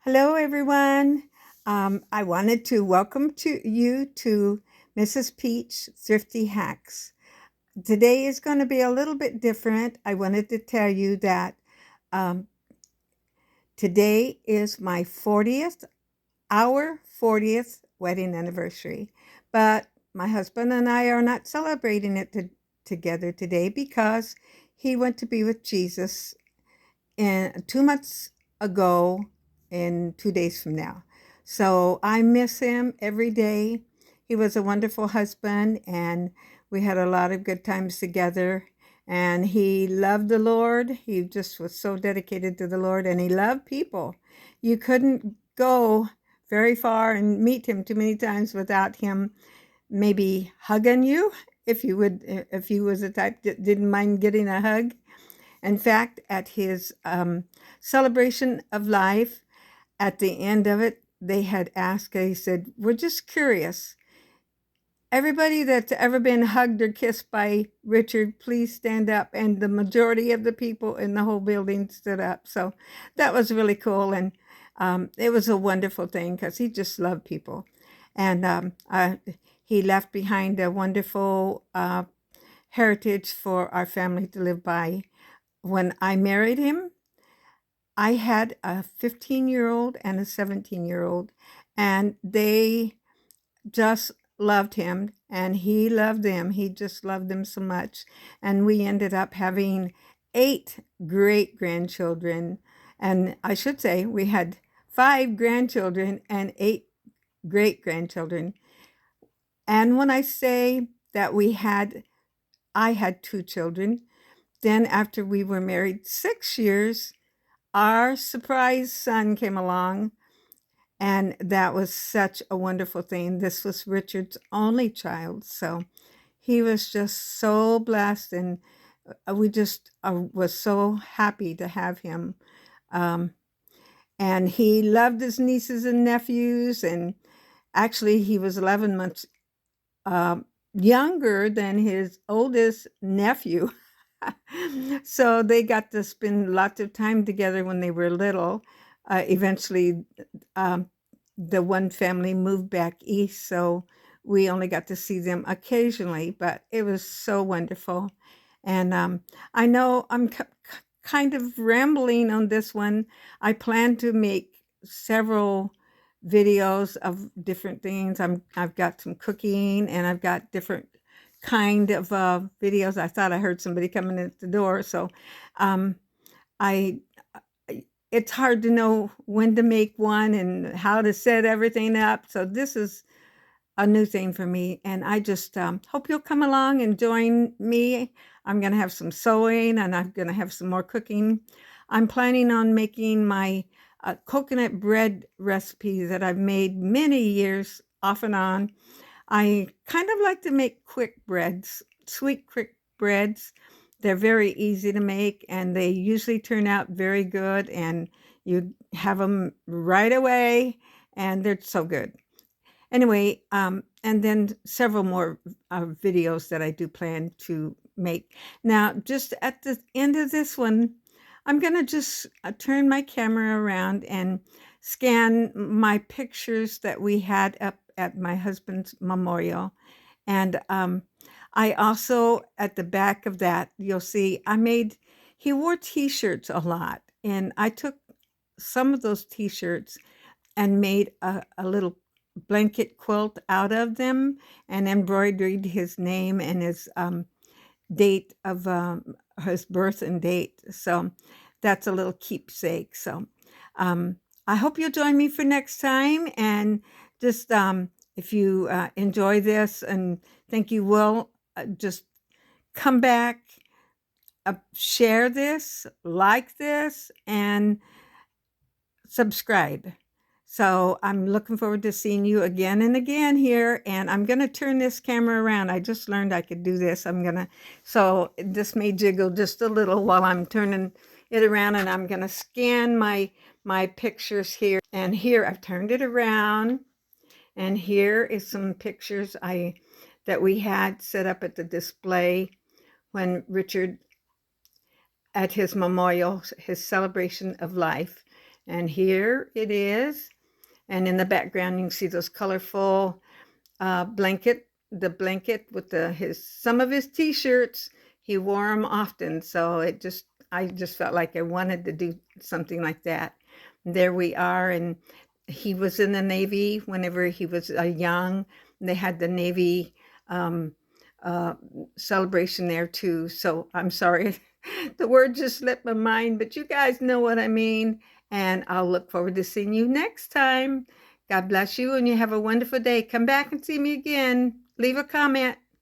Hello, everyone. I wanted to welcome you to Mrs. Peach Thrifty Hacks. Today is going to be a little bit different. I wanted to tell you that um, today is my 40th wedding anniversary, but my husband and I are not celebrating it together today because he went to be with Jesus in 2 months ago in 2 days from now. So I miss him every day. He was a wonderful husband, and we had a lot of good times together. And he loved the Lord. He just was so dedicated to the Lord, and he loved people. You couldn't go very far and meet him too many times without him maybe hugging you, if he was the type that didn't mind getting a hug. In fact, at his celebration of life, at the end of it, they had asked, he said, "We're just curious. Everybody that's ever been hugged or kissed by Richard, please stand up." And the majority of the people in the whole building stood up. So that was really cool. And it was a wonderful thing because he just loved people. And he left behind a wonderful heritage for our family to live by. When I married him, I had a 15-year-old and a 17-year-old, and they just loved him, and he loved them. He just loved them so much. And we ended up having 8 great grandchildren. And I should say we had 5 grandchildren and 8 great grandchildren. And when I say that I had 2 children, then after we were married 6 years, our surprise son came along, and that was such a wonderful thing. This was Richard's only child, so he was just so blessed, and we just was so happy to have him. Um, and he loved his nieces and nephews, and actually, he was 11 months uh, younger than his oldest nephew. So they got to spend lots of time together when they were little. Eventually, um, the one family moved back east, so we only got to see them occasionally, but it was so wonderful. And I know I'm kind of rambling on this one. I plan to make several videos of different things. I've got some cooking, and I've got different kind of videos. I thought I heard somebody coming at the door, so um, I it's hard to know when to make one and how to set everything up. So this is a new thing for me, and I just hope you'll come along and join me. I'm going to have some sewing, and I'm going to have some more cooking. I'm planning on making my coconut bread recipe that I've made many years off and on. I kind of like to make quick breads, sweet quick breads. They're very easy to make, and they usually turn out very good, and you have them right away, and they're so good. Anyway, and then several more videos that I do plan to make. Now, just at the end of this one, I'm going to just turn my camera around and scan my pictures that we had up at my husband's memorial. And I also, at the back of that, you'll see he wore t-shirts a lot. And I took some of those t-shirts and made a little blanket quilt out of them and embroidered his name and his date of his birth and date. So that's a little keepsake. So I hope you'll join me for next time. And just if you enjoy this and think you will, just come back, share this, like this, and subscribe. So I'm looking forward to seeing you again and again here. And I'm going to turn this camera around. I just learned I could do this. So this may jiggle just a little while I'm turning it around, and I'm going to scan my pictures here. And here I've turned it around. And here is some pictures that we had set up at the display when Richard, at his memorial, his celebration of life. And here it is. And in the background, you can see those colorful the blanket with some of his t-shirts. He wore them often. So I just felt like I wanted to do something like that. There we are. And he was in the Navy whenever he was young. They had the Navy um, uh, celebration there too. So I'm sorry, the word just slipped my mind, but you guys know what I mean. And I'll look forward to seeing you next time. God bless you, and you have a wonderful day. Come back and see me again. Leave a comment.